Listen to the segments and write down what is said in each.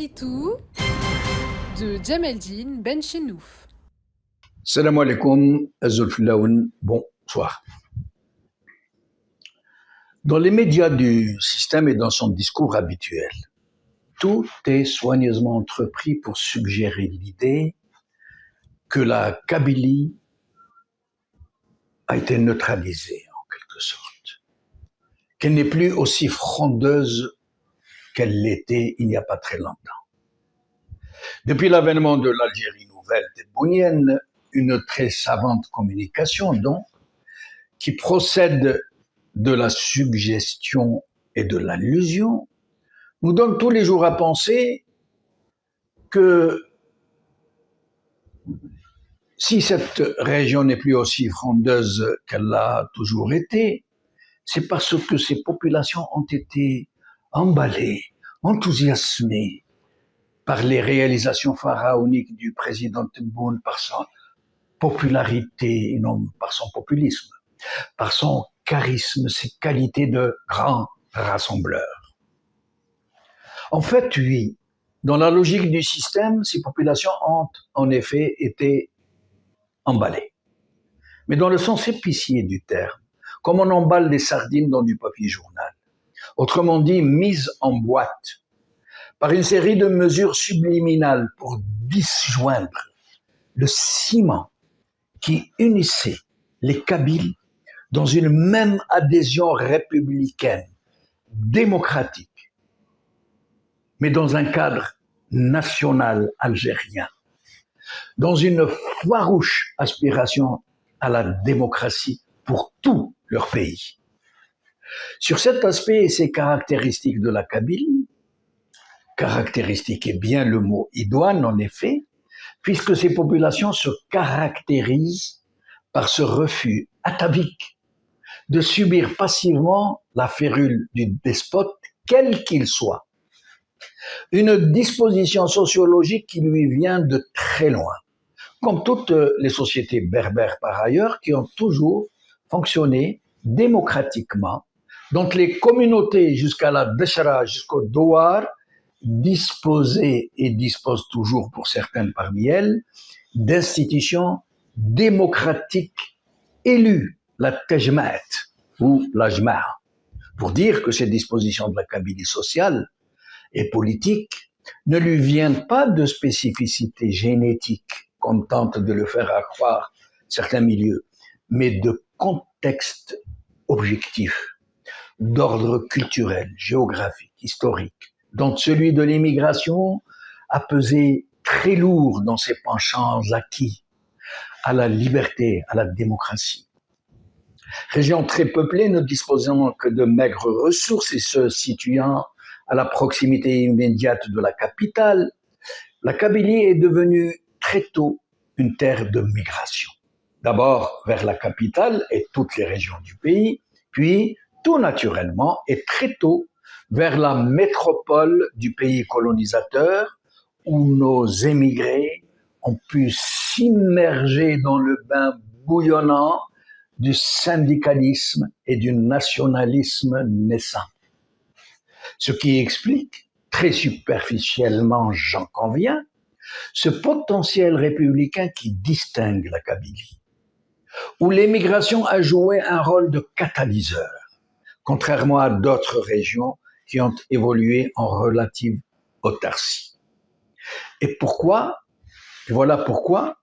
Tlitou de Djemeldine Benchenouf. Salam alaikum, Azulfilaoun, bonsoir. Dans les médias du système et dans son discours habituel, tout est soigneusement entrepris pour suggérer l'idée que la Kabylie a été neutralisée en quelque sorte, qu'elle n'est plus aussi frondeuse qu'elle l'était il n'y a pas très longtemps. Depuis l'avènement de l'Algérie nouvelle tebbounienne, une très savante communication donc, qui procède de la suggestion et de l'allusion, nous donne tous les jours à penser que si cette région n'est plus aussi frondeuse qu'elle l'a toujours été, c'est parce que ces populations ont été emballées, enthousiasmées par les réalisations pharaoniques du président Tebboune, par sa popularité et non par son populisme, par son charisme, ses qualités de grand rassembleur. En fait, oui, dans la logique du système, ces populations ont en effet été emballées. Mais dans le sens épicier du terme, comme on emballe des sardines dans du papier journal. Autrement dit, mise en boîte, par une série de mesures subliminales pour disjoindre le ciment qui unissait les Kabyles dans une même adhésion républicaine, démocratique, mais dans un cadre national algérien, dans une farouche aspiration à la démocratie pour tout leur pays. Sur cet aspect et ces caractéristiques de la Kabylie, caractéristique est bien le mot idoine en effet, puisque ces populations se caractérisent par ce refus atavique de subir passivement la férule du despote, quel qu'il soit. Une disposition sociologique qui lui vient de très loin, comme toutes les sociétés berbères par ailleurs, qui ont toujours fonctionné démocratiquement, dont les communautés jusqu'à la Deshra, jusqu'au Douar, disposaient et disposent toujours pour certaines parmi elles d'institutions démocratiques élues, la Tejmaat ou la Jma'a, pour dire que ces dispositions de la Kabylie sociale et politique ne lui viennent pas de spécificités génétiques, comme tentent de le faire accroire certains milieux, mais de contextes objectifs, d'ordre culturel, géographique, historique, dont celui de l'immigration a pesé très lourd dans ses penchants acquis à la liberté, à la démocratie. Région très peuplée, ne disposant que de maigres ressources et se situant à la proximité immédiate de la capitale, la Kabylie est devenue très tôt une terre de migration. D'abord vers la capitale et toutes les régions du pays, puis tout naturellement et très tôt vers la métropole du pays colonisateur où nos émigrés ont pu s'immerger dans le bain bouillonnant du syndicalisme et du nationalisme naissant. Ce qui explique, très superficiellement j'en conviens, ce potentiel républicain qui distingue la Kabylie, où l'émigration a joué un rôle de catalyseur, contrairement à d'autres régions qui ont évolué en relative autarcie. Et pourquoi? Voilà pourquoi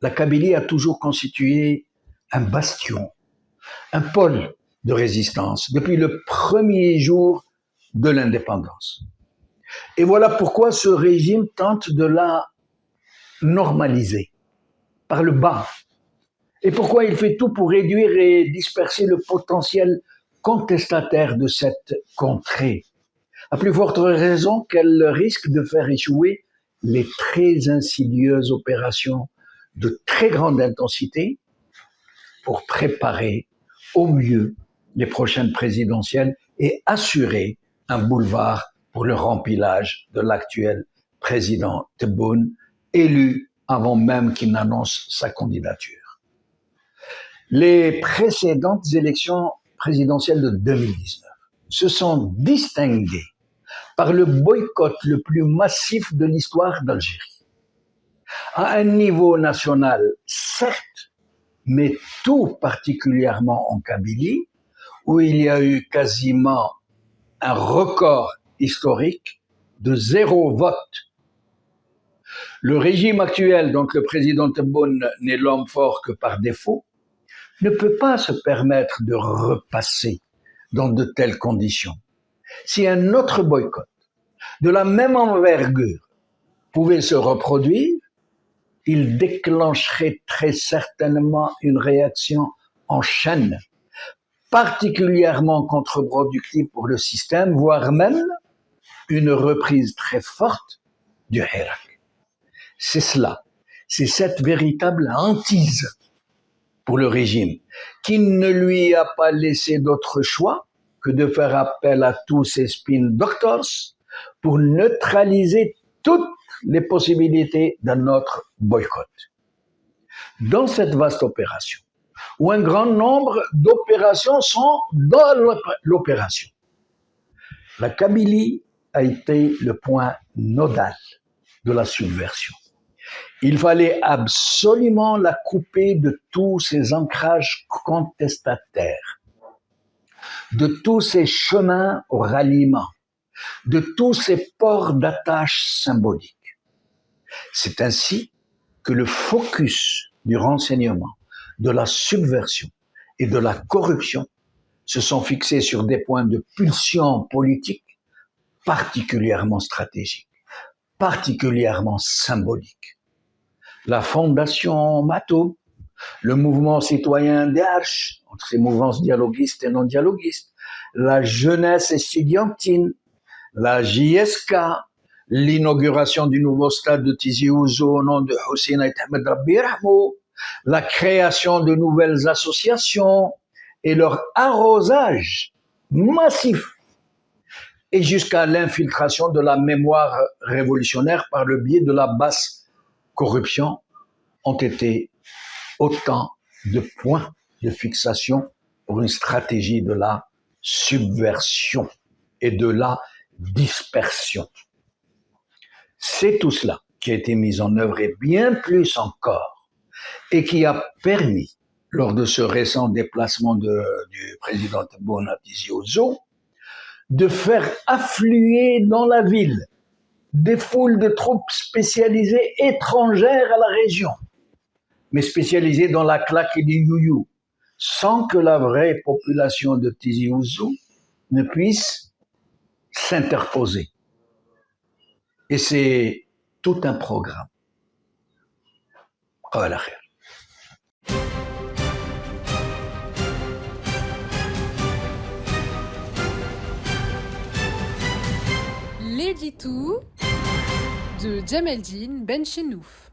la Kabylie a toujours constitué un bastion, un pôle de résistance depuis le premier jour de l'indépendance. Et voilà pourquoi ce régime tente de la normaliser par le bas. Et pourquoi il fait tout pour réduire et disperser le potentiel contestataire de cette contrée. À plus forte raison qu'elle risque de faire échouer les très insidieuses opérations de très grande intensité pour préparer au mieux les prochaines présidentielles et assurer un boulevard pour le rempilage de l'actuel président Tebboune, élu avant même qu'il n'annonce sa candidature. Les précédentes élections présidentielles de 2019 se sont distinguées par le boycott le plus massif de l'histoire d'Algérie. À un niveau national, certes, mais tout particulièrement en Kabylie, où il y a eu quasiment un record historique de 0 vote. Le régime actuel, donc le président Tebboune n'est l'homme fort que par défaut, ne peut pas se permettre de repasser dans de telles conditions. Si un autre boycott de la même envergure pouvait se reproduire, il déclencherait très certainement une réaction en chaîne, particulièrement contre-productive pour le système, voire même une reprise très forte du Hirak. C'est cela, c'est cette véritable hantise pour le régime, qui ne lui a pas laissé d'autre choix que de faire appel à tous ses spin doctors pour neutraliser toutes les possibilités d'un autre boycott. Dans cette vaste opération, où un grand nombre d'opérations sont dans l'opération, la Kabylie a été le point nodal de la subversion. Il fallait absolument la couper de tous ses ancrages contestataires, de tous ses chemins au ralliement, de tous ses ports d'attache symboliques. C'est ainsi que le focus du renseignement, de la subversion et de la corruption se sont fixés sur des points de pulsion politique particulièrement stratégiques, particulièrement symboliques. La fondation Matoub, le mouvement citoyen d'Arche, entre ces mouvances dialoguistes et non dialoguistes, la jeunesse estudiantine, la JSK, l'inauguration du nouveau stade de Tizi Ouzou au nom de Hussein Ahmed Rabbi Rahmou, la création de nouvelles associations et leur arrosage massif, et jusqu'à l'infiltration de la mémoire révolutionnaire par le biais de la basse corruption, ont été autant de points de fixation pour une stratégie de la subversion et de la dispersion. C'est tout cela qui a été mis en œuvre et bien plus encore, et qui a permis, lors de ce récent déplacement du président Tebboune à Tizi Ouzou, de faire affluer dans la ville des foules de troupes spécialisées étrangères à la région, mais spécialisées dans la claque et du you-you, sans que la vraie population de Tizi Ouzou ne puisse s'interposer. Et c'est tout un programme. Voilà. L'édito de Djemeldine Benchenouf.